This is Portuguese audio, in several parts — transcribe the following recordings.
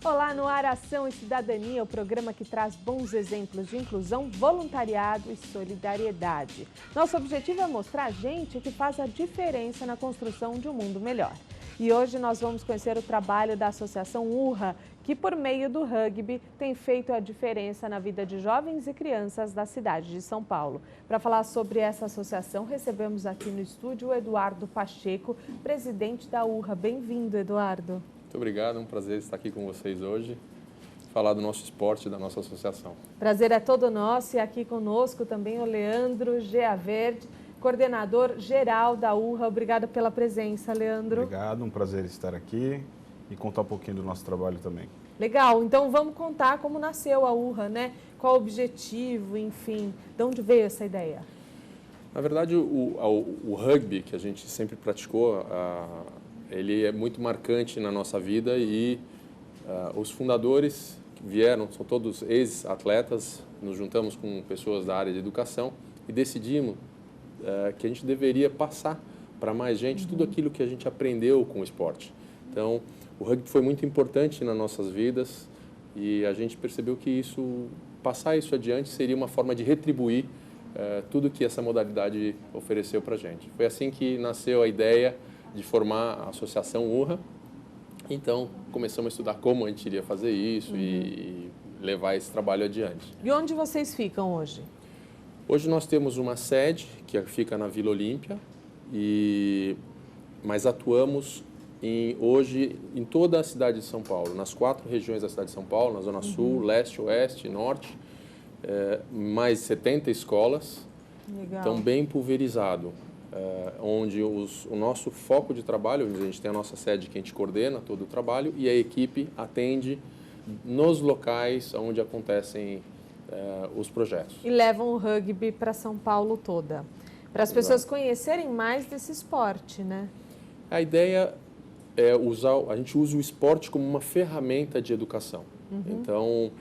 Olá, no ar Ação e Cidadania, o programa que traz bons exemplos de inclusão, voluntariado e solidariedade. Nosso objetivo é mostrar a gente que faz a diferença na construção de um mundo melhor. E hoje nós vamos conhecer o trabalho da Associação URRA, que por meio do rugby tem feito a diferença na vida de jovens e crianças da cidade de São Paulo. Para falar sobre essa associação, recebemos aqui no estúdio o Eduardo Pacheco, presidente da URRA. Bem-vindo, Eduardo. Muito obrigado, é um prazer estar aqui com vocês hoje, falar do nosso esporte, da nossa associação. Prazer é todo nosso e aqui conosco também o Leandro Geaverde, coordenador geral da URRA. Obrigada pela presença, Leandro. Obrigado, um prazer estar aqui e contar um pouquinho do nosso trabalho também. Legal, então vamos contar como nasceu a URRA, né? Qual o objetivo, enfim, de onde veio essa ideia? Na verdade, o rugby que a gente sempre praticou, ele é muito marcante na nossa vida e os fundadores que vieram, são todos ex-atletas, nos juntamos com pessoas da área de educação e decidimos que a gente deveria passar para mais gente tudo aquilo que a gente aprendeu com o esporte. Então, o rugby foi muito importante nas nossas vidas e a gente percebeu que passar isso adiante seria uma forma de retribuir tudo que essa modalidade ofereceu para a gente. Foi assim que nasceu a ideia de formar a Associação URRA. Então, começamos a estudar como a gente iria fazer isso e levar esse trabalho adiante. E onde vocês ficam hoje? Hoje nós temos uma sede que fica na Vila Olímpia, mas atuamos hoje em toda a cidade de São Paulo, nas 4 regiões da cidade de São Paulo, na Zona Sul, Leste, Oeste, Norte, mais 70 escolas. Legal. Então bem pulverizado, onde o nosso foco de trabalho, onde a gente tem a nossa sede que a gente coordena todo o trabalho e a equipe atende nos locais onde acontecem os projetos. E levam o rugby para São Paulo toda, para as pessoas conhecerem mais desse esporte, né? A ideia é a gente usa o esporte como uma ferramenta de educação. Então,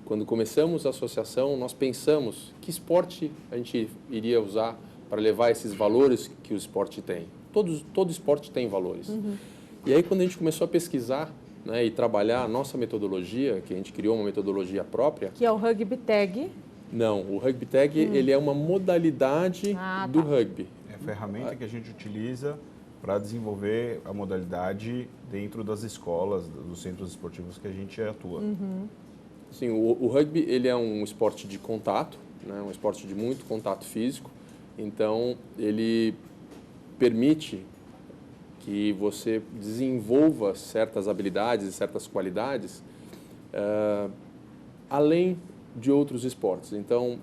quando começamos a associação, nós pensamos que esporte a gente iria usar para levar esses valores que o esporte tem. Todo esporte tem valores. E aí, quando a gente começou a pesquisar, né, e trabalhar a nossa metodologia, que a gente criou uma metodologia própria... Que é o Rugby Tag. Não, o Rugby Tag ele é uma modalidade do rugby. É a ferramenta que a gente utiliza para desenvolver a modalidade dentro das escolas, dos centros esportivos que a gente atua. Sim, o rugby ele é um esporte de contato, né, um esporte de muito contato físico, então ele permite que você desenvolva certas habilidades e certas qualidades além de outros esportes. Então,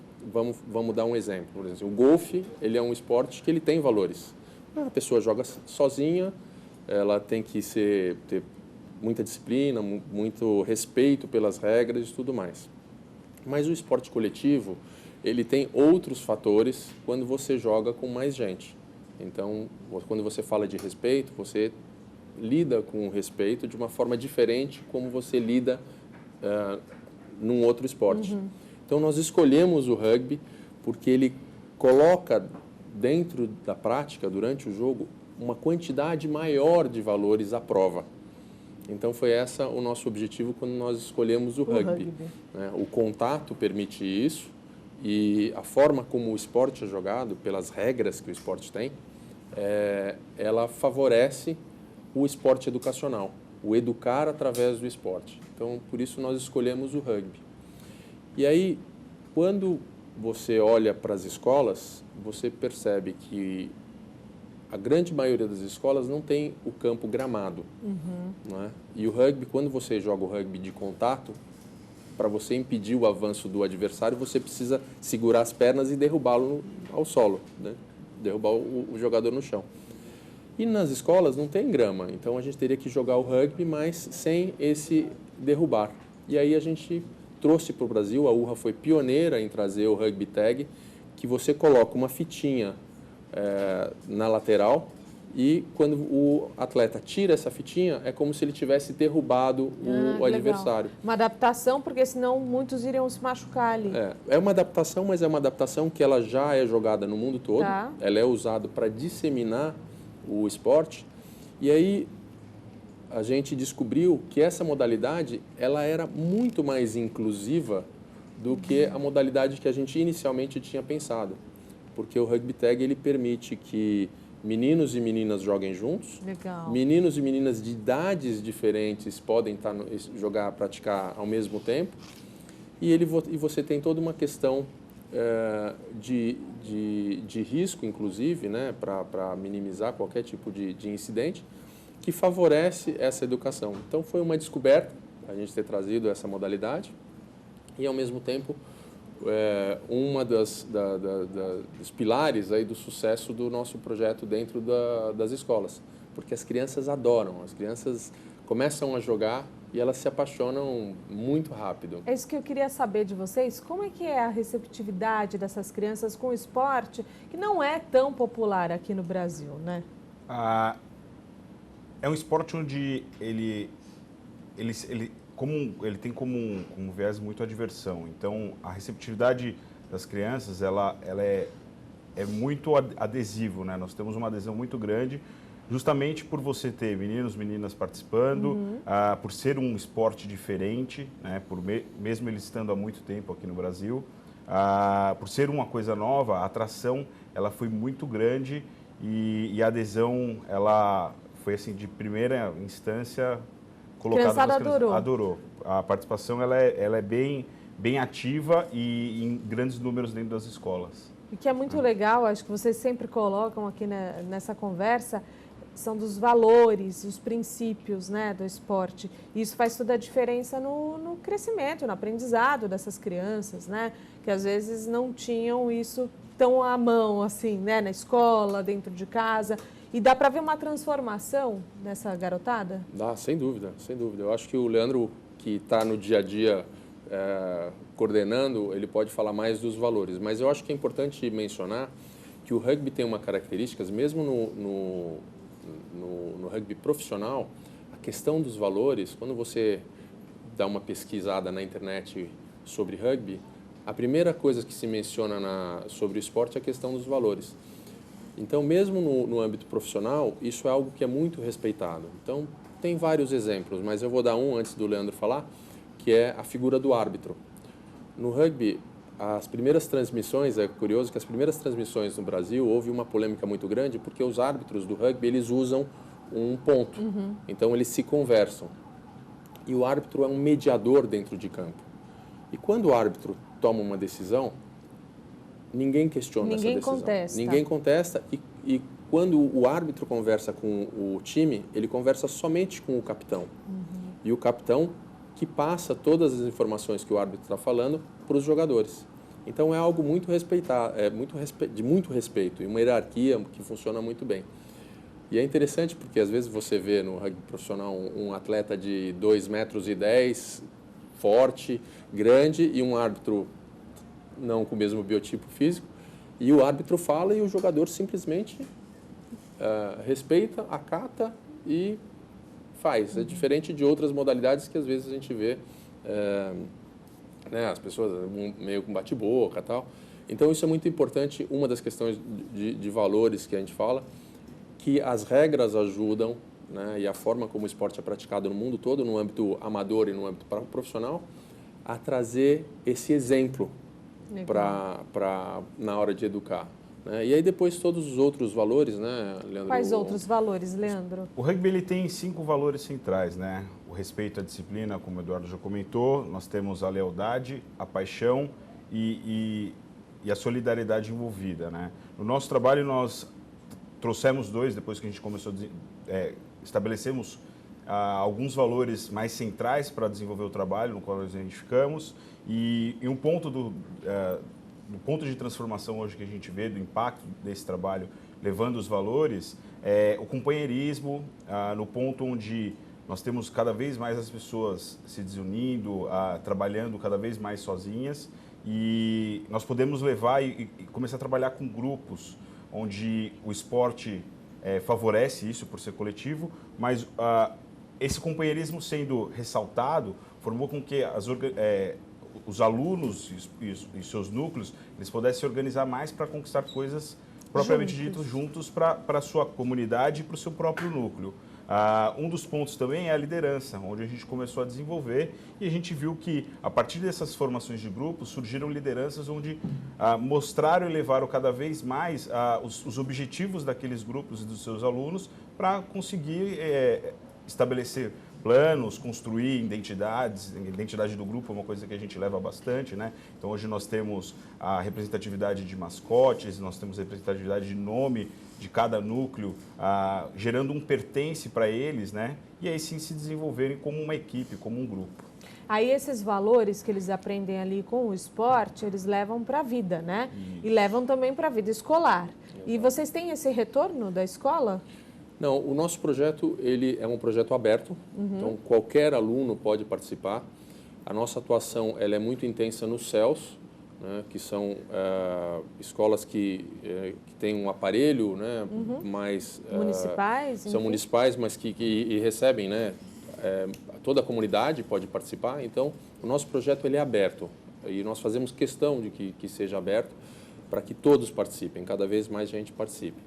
vamos dar um exemplo. Por exemplo, o golfe ele é um esporte que ele tem valores. A pessoa joga sozinha, ela tem que ter muita disciplina, muito respeito pelas regras e tudo mais. Mas o esporte coletivo, ele tem outros fatores quando você joga com mais gente. Então, quando você fala de respeito, você lida com o respeito de uma forma diferente como você lida num outro esporte. Então, nós escolhemos o rugby porque ele coloca dentro da prática, durante o jogo, uma quantidade maior de valores à prova. Então, foi esse o nosso objetivo quando nós escolhemos o rugby. Né? O contato permite isso e a forma como o esporte é jogado, pelas regras que o esporte tem, ela favorece o esporte educacional, o educar através do esporte. Então, por isso nós escolhemos o rugby. E aí, quando você olha para as escolas, você percebe que a grande maioria das escolas não tem o campo gramado. Né? E o rugby, quando você joga o rugby de contato, para você impedir o avanço do adversário, você precisa segurar as pernas e derrubá-lo ao solo, né? Derrubar o jogador no chão. E nas escolas não tem grama, então a gente teria que jogar o rugby, mas sem esse derrubar. E aí a gente trouxe para o Brasil, a URRA foi pioneira em trazer o Rugby Tag, que você coloca uma fitinha na lateral e quando o atleta tira essa fitinha, é como se ele tivesse derrubado o adversário. Uma adaptação, porque senão muitos iriam se machucar ali. É uma adaptação, mas é uma adaptação que ela já é jogada no mundo todo. Tá. Ela é usada para disseminar o esporte. E aí, a gente descobriu que essa modalidade ela era muito mais inclusiva do que a modalidade que a gente inicialmente tinha pensado. Porque o Rugby Tag ele permite que meninos e meninas joguem juntos. Legal. Meninos e meninas de idades diferentes podem praticar ao mesmo tempo. E você tem toda uma questão de risco, inclusive, né, para minimizar qualquer tipo de incidente, que favorece essa educação. Então, foi uma descoberta a gente ter trazido essa modalidade e, ao mesmo tempo, uma dos pilares aí do sucesso do nosso projeto dentro das escolas, porque as crianças adoram, as crianças começam a jogar e elas se apaixonam muito rápido. É isso que eu queria saber de vocês, como é que é a receptividade dessas crianças com o esporte, que não é tão popular aqui no Brasil, né? É um esporte onde ele tem como um viés muito a diversão. Então, a receptividade das crianças, ela é muito adesivo, né? Nós temos uma adesão muito grande, justamente por você ter meninos, meninas participando, por ser um esporte diferente, né? Mesmo ele estando há muito tempo aqui no Brasil, por ser uma coisa nova, a atração ela foi muito grande e a adesão ela foi assim de primeira instância colocada nas crianças. Adorou. A participação ela é bem ativa e em grandes números dentro das escolas. O que é muito legal, acho que vocês sempre colocam aqui nessa conversa, são dos valores, os princípios, né, do esporte. E isso faz toda a diferença no crescimento, no aprendizado dessas crianças, né, que às vezes não tinham isso tão à mão, assim, né, na escola, dentro de casa. E dá para ver uma transformação nessa garotada? Dá, sem dúvida, sem dúvida. Eu acho que o Leandro, que está no dia a dia coordenando, ele pode falar mais dos valores. Mas eu acho que é importante mencionar que o rugby tem uma característica, mesmo no rugby profissional, a questão dos valores, quando você dá uma pesquisada na internet sobre rugby, a primeira coisa que se menciona sobre o esporte é a questão dos valores. Então, mesmo no âmbito profissional, isso é algo que é muito respeitado. Então, tem vários exemplos, mas eu vou dar um antes do Leandro falar, que é a figura do árbitro. No rugby, as primeiras transmissões, é curioso que as primeiras transmissões no Brasil houve uma polêmica muito grande, porque os árbitros do rugby, eles usam um ponto. Então, eles se conversam. E o árbitro é um mediador dentro de campo. E quando o árbitro toma uma decisão, ninguém questiona essa decisão. Ninguém contesta. E quando o árbitro conversa com o time, ele conversa somente com o capitão. E o capitão que passa todas as informações que o árbitro está falando para os jogadores. Então, é algo muito respeitado, de muito respeito e uma hierarquia que funciona muito bem. E é interessante porque, às vezes, você vê no rugby profissional um atleta de 2,10 metros, forte, grande, e um árbitro não com o mesmo biotipo físico, e o árbitro fala e o jogador simplesmente respeita, acata e faz. É diferente de outras modalidades que às vezes a gente vê né, as pessoas meio com bate-boca e tal. Então isso é muito importante, uma das questões de valores que a gente fala, que as regras ajudam, né, e a forma como o esporte é praticado no mundo todo, no âmbito amador e no âmbito profissional, a trazer esse exemplo na hora de educar. Né? E aí depois todos os outros valores, né, Leandro? Quais outros valores, Leandro? O rugby ele tem 5 valores centrais, né? O respeito à disciplina, como o Eduardo já comentou, nós temos a lealdade, a paixão e a solidariedade envolvida, né? No nosso trabalho nós trouxemos 2, depois que a gente começou estabelecemos alguns valores mais centrais para desenvolver o trabalho, no qual nós identificamos, e um ponto do ponto de transformação hoje que a gente vê, do impacto desse trabalho, levando os valores, é o companheirismo, no ponto onde nós temos cada vez mais as pessoas se desunindo, trabalhando cada vez mais sozinhas, e nós podemos levar e começar a trabalhar com grupos, onde o esporte favorece isso por ser coletivo, mas esse companheirismo sendo ressaltado formou com que os alunos e seus núcleos eles pudessem se organizar mais para conquistar coisas propriamente ditas juntos para a sua comunidade e para o seu próprio núcleo. Um dos pontos também é a liderança, onde a gente começou a desenvolver e a gente viu que, a partir dessas formações de grupos, surgiram lideranças onde mostraram e levaram cada vez mais os objetivos daqueles grupos e dos seus alunos para conseguir estabelecer planos, construir identidades. A identidade do grupo é uma coisa que a gente leva bastante, né? Então, hoje nós temos a representatividade de mascotes, nós temos a representatividade de nome de cada núcleo, gerando um pertence para eles, né? E aí sim se desenvolverem como uma equipe, como um grupo. Aí esses valores que eles aprendem ali com o esporte, eles levam para a vida, né? Isso. E levam também para a vida escolar. E vocês têm esse retorno da escola? Não, o nosso projeto ele é um projeto aberto, então qualquer aluno pode participar. A nossa atuação ela é muito intensa nos CELS, né, que são escolas que têm um aparelho, né, mais municipais? São municipais, mas que recebem, né, toda a comunidade pode participar. Então, o nosso projeto ele é aberto e nós fazemos questão de que seja aberto para que todos participem, cada vez mais gente participe.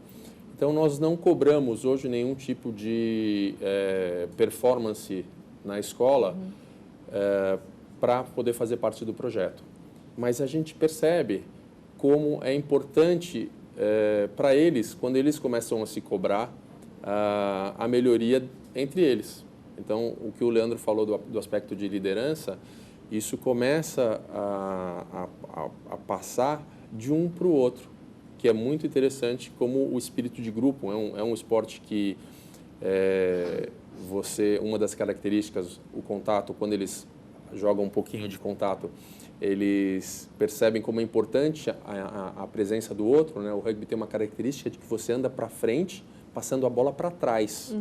Então, nós não cobramos hoje nenhum tipo de performance na escola para poder fazer parte do projeto. Mas a gente percebe como é importante para eles, quando eles começam a se cobrar, a melhoria entre eles. Então, o que o Leandro falou do aspecto de liderança, isso começa a passar de um para o outro, que é muito interessante como o espírito de grupo. É um esporte que uma das características, o contato, quando eles jogam um pouquinho de contato, eles percebem como é importante a presença do outro, né? O rugby tem uma característica de que você anda para frente, passando a bola para trás.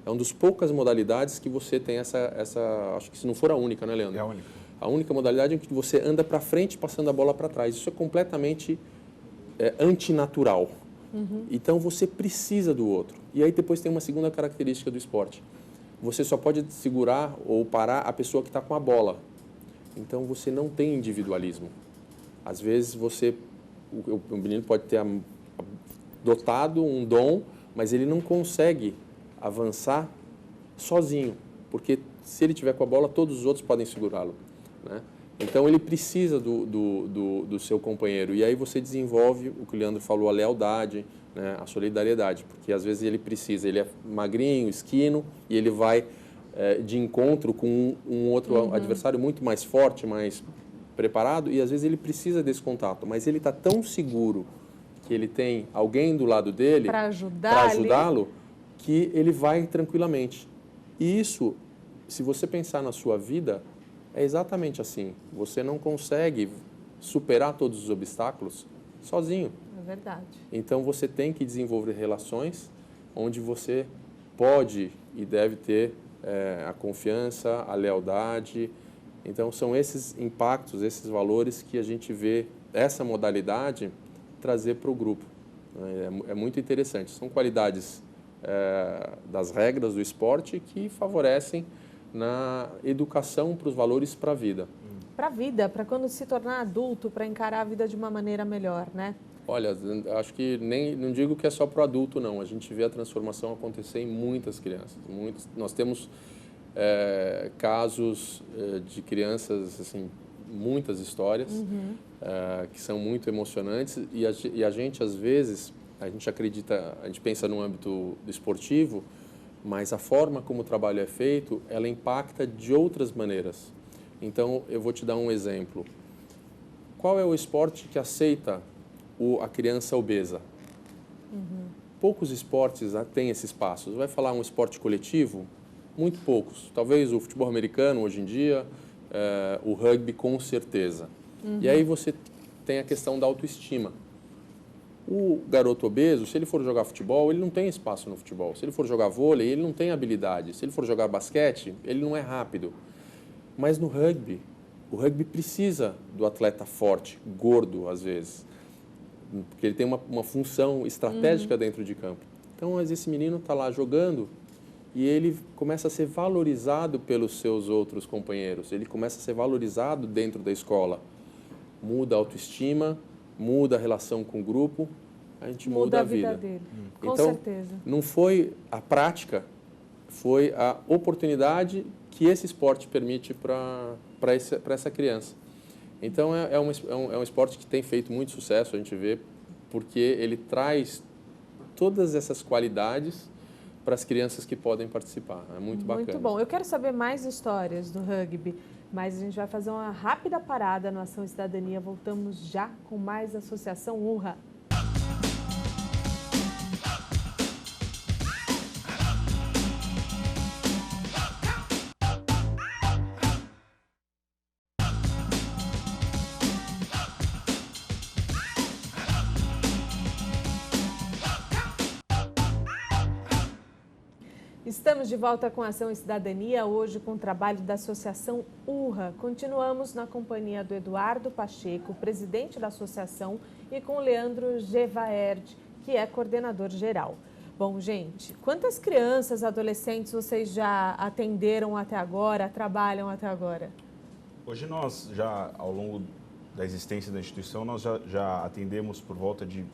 É uma das poucas modalidades que você tem essa, acho que se não for a única, né, Leandro? É a única. A única modalidade em que você anda para frente, passando a bola para trás. Isso é completamente antinatural. Então, você precisa do outro. E aí, depois tem uma segunda característica do esporte. Você só pode segurar ou parar a pessoa que está com a bola. Então, você não tem individualismo. Às vezes, o menino pode ter dotado um dom, mas ele não consegue avançar sozinho, porque se ele tiver com a bola, todos os outros podem segurá-lo, né? Então, ele precisa do seu companheiro. E aí você desenvolve o que o Leandro falou, a lealdade, né, a solidariedade, porque às vezes ele é magrinho, esquino, e ele vai de encontro com um outro adversário muito mais forte, mais preparado, e às vezes ele precisa desse contato, mas ele está tão seguro que ele tem alguém do lado dele para ajudá-lo, que ele vai tranquilamente. E isso, se você pensar na sua vida, é exatamente assim. Você não consegue superar todos os obstáculos sozinho. É verdade. Então, você tem que desenvolver relações onde você pode e deve ter a confiança, a lealdade. Então, são esses impactos, esses valores que a gente vê essa modalidade trazer para o grupo. É muito interessante. São qualidades das regras do esporte que favorecem na educação para os valores para a vida. Para a vida, para quando se tornar adulto, para encarar a vida de uma maneira melhor, né? Olha, acho que não digo que é só para o adulto, não. A gente vê a transformação acontecer em muitas crianças. Nós temos casos de crianças, assim, muitas histórias que são muito emocionantes e a gente, às vezes, a gente pensa no âmbito esportivo, mas a forma como o trabalho é feito, ela impacta de outras maneiras. Então, eu vou te dar um exemplo. Qual é o esporte que aceita a criança obesa? Poucos esportes têm esse espaço. Vai falar um esporte coletivo? Muito poucos. Talvez o futebol americano, hoje em dia, o rugby, com certeza. E aí você tem a questão da autoestima. O garoto obeso, se ele for jogar futebol, ele não tem espaço no futebol. Se ele for jogar vôlei, ele não tem habilidade. Se ele for jogar basquete, ele não é rápido. Mas no rugby, o rugby precisa do atleta forte, gordo, às vezes, porque ele tem uma função estratégica dentro de campo. Então, esse menino está lá jogando e ele começa a ser valorizado pelos seus outros companheiros. Ele começa a ser valorizado dentro da escola. Muda a autoestima, muda a relação com o grupo, a gente muda a vida dele. Com então, certeza. Não foi a prática foi a oportunidade que esse esporte permite para essa criança. Então, é um esporte que tem feito muito sucesso, a gente vê, porque ele traz todas essas qualidades para as crianças que podem participar. É muito bacana. Muito bom. Eu quero saber mais histórias do rugby, mas a gente vai fazer uma rápida parada no Ação e Cidadania. Voltamos já com mais Associação URRA. Estamos de volta com Ação e Cidadania, hoje com o trabalho da Associação URRA. Continuamos na companhia do Eduardo Pacheco, presidente da associação, e com o Leandro Gevaerd, que é coordenador geral. Bom, gente, quantas crianças, adolescentes vocês já atenderam até agora, trabalham até agora? Hoje nós já, ao longo da existência da instituição, nós já atendemos por volta de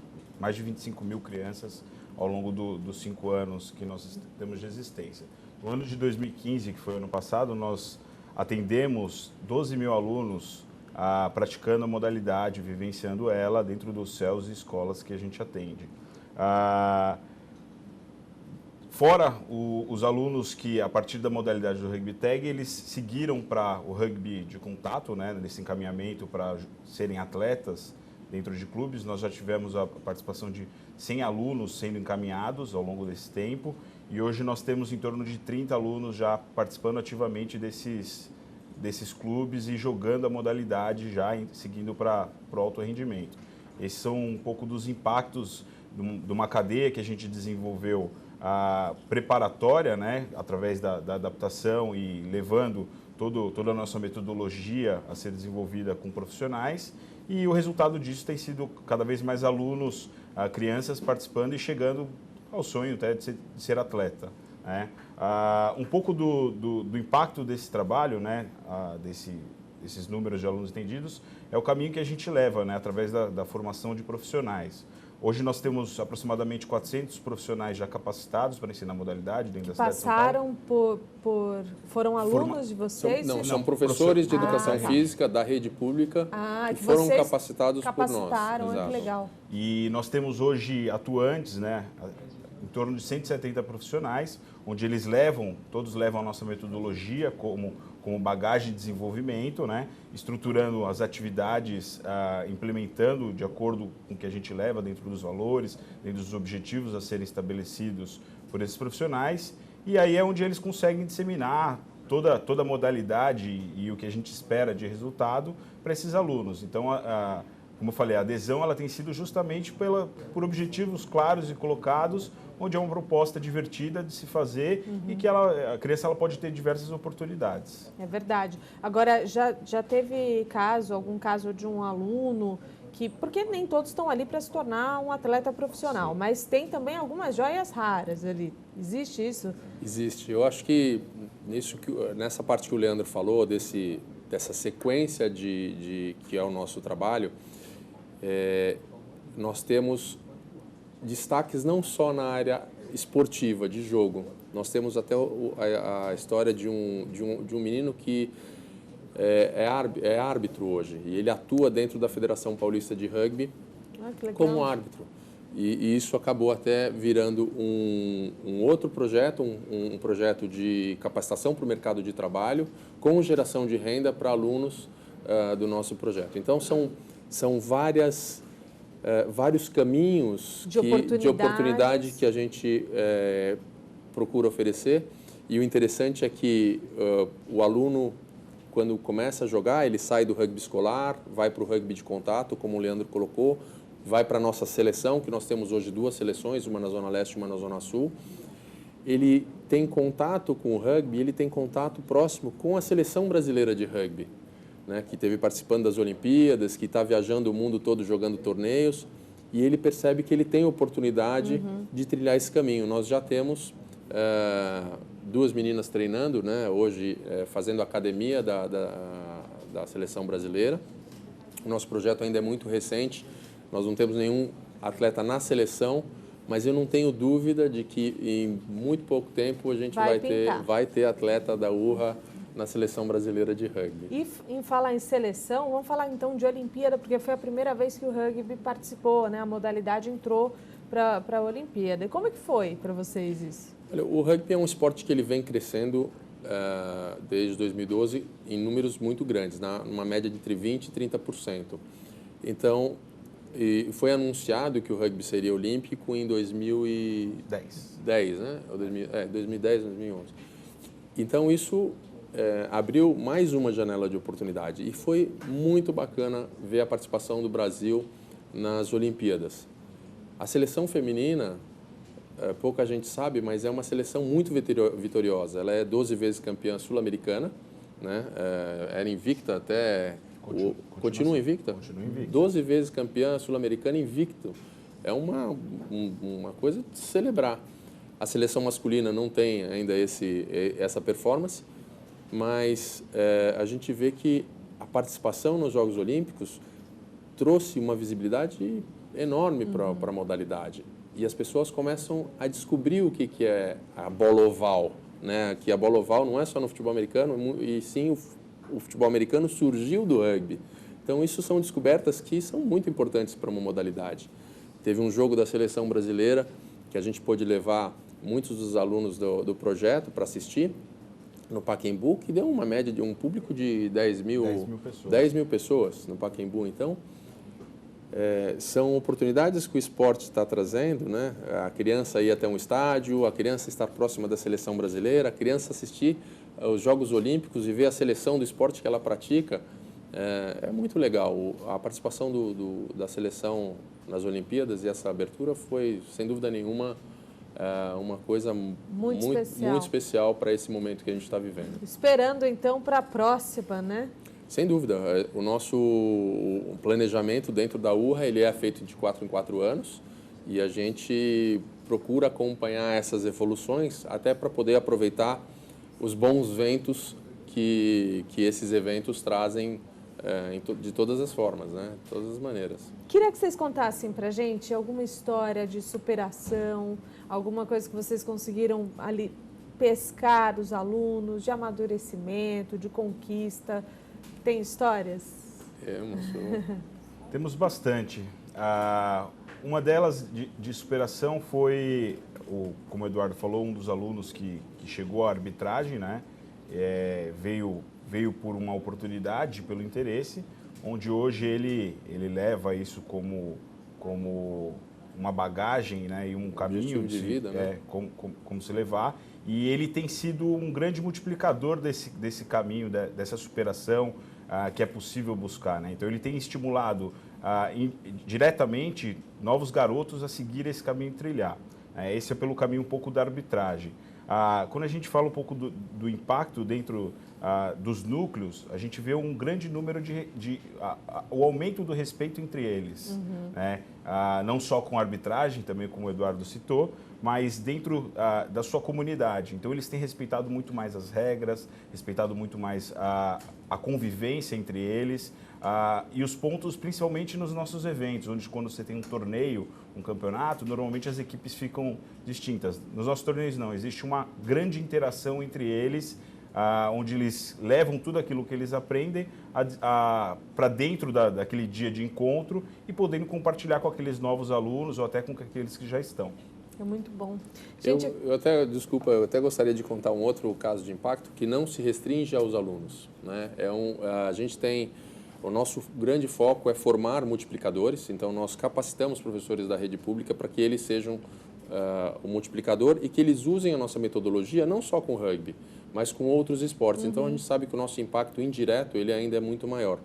mais de 25 mil crianças ao longo dos 5 anos que nós temos de existência. No ano de 2015, que foi o ano passado, nós atendemos 12 mil alunos praticando a modalidade, vivenciando ela dentro dos CELs e escolas que a gente atende. Fora os alunos que, a partir da modalidade do Rugby Tag, eles seguiram para o rugby de contato, né, nesse encaminhamento para serem atletas dentro de clubes. Nós já tivemos a participação de 100 alunos sendo encaminhados ao longo desse tempo e hoje nós temos em torno de 30 alunos já participando ativamente desses clubes e jogando a modalidade, já seguindo para o alto rendimento. Esses são um pouco dos impactos de uma cadeia que a gente desenvolveu preparatória, né, através da adaptação e levando toda a nossa metodologia a ser desenvolvida com profissionais, e o resultado disso tem sido cada vez mais alunos, crianças participando e chegando ao sonho até de ser atleta, né? Um pouco do impacto desse trabalho, né, desses números de alunos atendidos, é o caminho que a gente leva, né, através da formação de profissionais. Hoje nós temos aproximadamente 400 profissionais já capacitados para ensinar a modalidade dentro da cidade de São Paulo. Foram alunos de vocês? São professores de educação física da rede pública que foram capacitados por nós. Que legal. E nós temos hoje atuantes, né, em torno de 170 profissionais, onde todos levam a nossa metodologia como bagagem de desenvolvimento, né, estruturando as atividades, implementando de acordo com o que a gente leva dentro dos valores, dentro dos objetivos a serem estabelecidos por esses profissionais. E aí é onde eles conseguem disseminar toda a modalidade e o que a gente espera de resultado para esses alunos. Então, como eu falei, a adesão ela tem sido justamente por objetivos claros e colocados, onde é uma proposta divertida de se fazer e que a criança ela pode ter diversas oportunidades. É verdade. Agora, já teve algum caso de um aluno porque nem todos estão ali para se tornar um atleta profissional, sim, mas tem também algumas joias raras ali. Existe isso? Existe. Eu acho que nessa parte que o Leandro falou, dessa sequência que é o nosso trabalho, nós temos destaques não só na área esportiva, de jogo. Nós temos até a história de um menino que é árbitro hoje, e ele atua dentro da Federação Paulista de Rugby como árbitro. E isso acabou até virando um outro projeto, um projeto de capacitação para o mercado de trabalho, com geração de renda para alunos do nosso projeto. Então, são vários caminhos de oportunidade que a gente procura oferecer. E o interessante é que o aluno, quando começa a jogar, ele sai do rugby escolar, vai para o rugby de contato, como o Leandro colocou, vai para a nossa seleção, que nós temos hoje 2 seleções, uma na Zona Leste e uma na Zona Sul. Ele tem contato com o rugby, ele tem contato próximo com a seleção brasileira de rugby, né, que esteve participando das Olimpíadas, que está viajando o mundo todo jogando torneios, e ele percebe que ele tem oportunidade de trilhar esse caminho. Nós já temos 2 meninas treinando, né, hoje fazendo academia da seleção brasileira. O nosso projeto ainda é muito recente, nós não temos nenhum atleta na seleção, mas eu não tenho dúvida de que em muito pouco tempo a gente vai ter atleta da URRA na seleção brasileira de rugby. E em falar em seleção, vamos falar então de Olimpíada, porque foi a primeira vez que o rugby participou, né? A modalidade entrou para a Olimpíada. E como é que foi para vocês isso? Olha, o rugby é um esporte que ele vem crescendo desde 2012 em números muito grandes, numa média de entre 20% e 30%. Então, foi anunciado que o rugby seria olímpico em 2010, né? 2010, 2011. Então, isso abriu mais uma janela de oportunidade e foi muito bacana ver a participação do Brasil nas Olimpíadas. A seleção feminina, pouca gente sabe, mas é uma seleção muito vitoriosa. Ela é 12 vezes campeã sul-americana, né? Era invicta até... Continua invicta? Continua invicta. 12 vezes campeã sul-americana invicto. É uma coisa de celebrar. A seleção masculina não tem ainda essa performance, mas a gente vê que a participação nos Jogos Olímpicos trouxe uma visibilidade enorme para a modalidade. E as pessoas começam a descobrir o que é a bola oval, né? Que a bola oval não é só no futebol americano, e sim o futebol americano surgiu do rugby. Então, isso são descobertas que são muito importantes para uma modalidade. Teve um jogo da seleção brasileira que a gente pôde levar muitos dos alunos do projeto para assistir no Pacaembu, que deu uma média de um público de 10 mil pessoas no Pacaembu. Então, são oportunidades que o esporte está trazendo, né? A criança ir até um estádio, a criança estar próxima da seleção brasileira, a criança assistir os Jogos Olímpicos e ver a seleção do esporte que ela pratica, é muito legal. A participação da seleção nas Olimpíadas e essa abertura foi, sem dúvida nenhuma, uma coisa muito especial para esse momento que a gente está vivendo. Esperando, então, para a próxima, né? Sem dúvida. O nosso planejamento dentro da URRA, ele é feito de 4 em 4 anos e a gente procura acompanhar essas evoluções até para poder aproveitar os bons ventos que esses eventos trazem de todas as formas, né? De todas as maneiras. Queria que vocês contassem para a gente alguma história de superação, alguma coisa que vocês conseguiram ali pescar os alunos, de amadurecimento, de conquista. Tem histórias? Temos bastante. Uma delas de superação foi, como o Eduardo falou, um dos alunos que chegou à arbitragem, né? Veio por uma oportunidade, pelo interesse, onde hoje ele leva isso como uma bagagem, né? E um caminho de vida, né? Como se levar. E ele tem sido um grande multiplicador desse caminho, dessa superação que é possível buscar, né? Então, ele tem estimulado diretamente novos garotos a seguir esse caminho e trilhar. Esse é pelo caminho um pouco da arbitragem. Quando a gente fala um pouco do impacto dentro dos núcleos, a gente vê um grande número o aumento do respeito entre eles, né? Não só com a arbitragem, também como o Eduardo citou, mas dentro da sua comunidade. Então, eles têm respeitado muito mais as regras, respeitado muito mais a convivência entre eles e os pontos, principalmente nos nossos eventos, onde quando você tem um torneio, um campeonato, normalmente as equipes ficam distintas. Nos nossos torneios não, existe uma grande interação entre eles, onde eles levam tudo aquilo que eles aprendem para dentro daquele dia de encontro e podendo compartilhar com aqueles novos alunos ou até com aqueles que já estão. É muito bom. Gente, eu até gostaria de contar um outro caso de impacto que não se restringe aos alunos, né? A gente tem... O nosso grande foco é formar multiplicadores, então nós capacitamos professores da rede pública para que eles sejam o multiplicador e que eles usem a nossa metodologia não só com rugby, mas com outros esportes. Então a gente sabe que o nosso impacto indireto ele ainda é muito maior.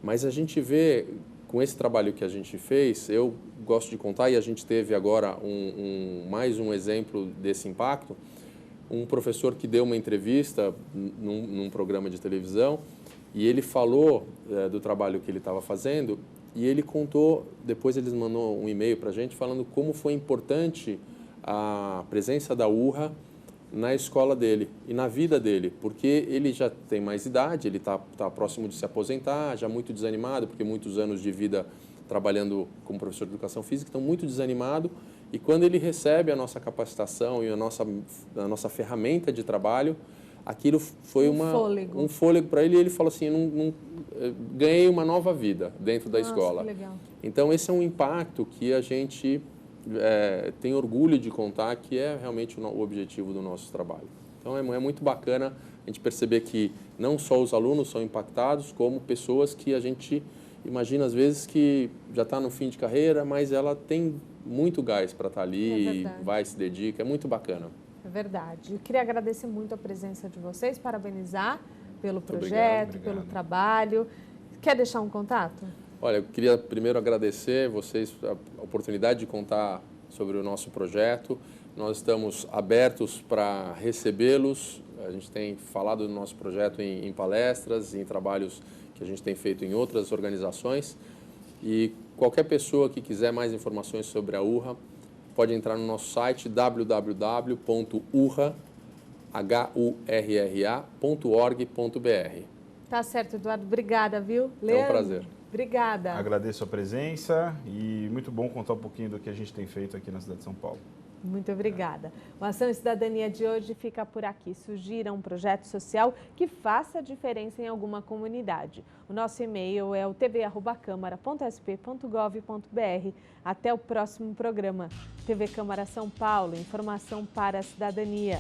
Mas a gente vê, com esse trabalho que a gente fez, eu gosto de contar, e a gente teve agora mais um exemplo desse impacto, um professor que deu uma entrevista num programa de televisão, e ele falou do trabalho que ele estava fazendo e ele contou, depois eles mandou um e-mail para a gente falando como foi importante a presença da URRA na escola dele e na vida dele, porque ele já tem mais idade, ele está próximo de se aposentar, já muito desanimado, porque muitos anos de vida trabalhando como professor de educação física, então muito desanimado, E quando ele recebe a nossa capacitação e a nossa ferramenta de trabalho, aquilo foi um fôlego para ele, e ele falou assim, ganhei uma nova vida dentro da escola. Que legal. Então, esse é um impacto que a gente tem orgulho de contar, que é realmente o objetivo do nosso trabalho. Então, é muito bacana a gente perceber que não só os alunos são impactados, como pessoas que a gente imagina, às vezes, que já está no fim de carreira, mas ela tem muito gás para estar ali, vai, se dedica, é muito bacana. É verdade. Eu queria agradecer muito a presença de vocês, parabenizar pelo projeto, obrigado. Pelo trabalho. Quer deixar um contato? Olha, eu queria primeiro agradecer vocês a oportunidade de contar sobre o nosso projeto. Nós estamos abertos para recebê-los. A gente tem falado do nosso projeto em palestras, em trabalhos que a gente tem feito em outras organizações. E qualquer pessoa que quiser mais informações sobre a URRA, pode entrar no nosso site www.urra.org.br. Tá certo, Eduardo. Obrigada, viu? Leandro, é um prazer. Obrigada. Agradeço a presença e muito bom contar um pouquinho do que a gente tem feito aqui na cidade de São Paulo. Muito obrigada. O Ação e Cidadania de hoje fica por aqui. Sugira um projeto social que faça diferença em alguma comunidade. O nosso e-mail é o tv@câmara.sp.gov.br. Até o próximo programa. TV Câmara São Paulo, informação para a cidadania.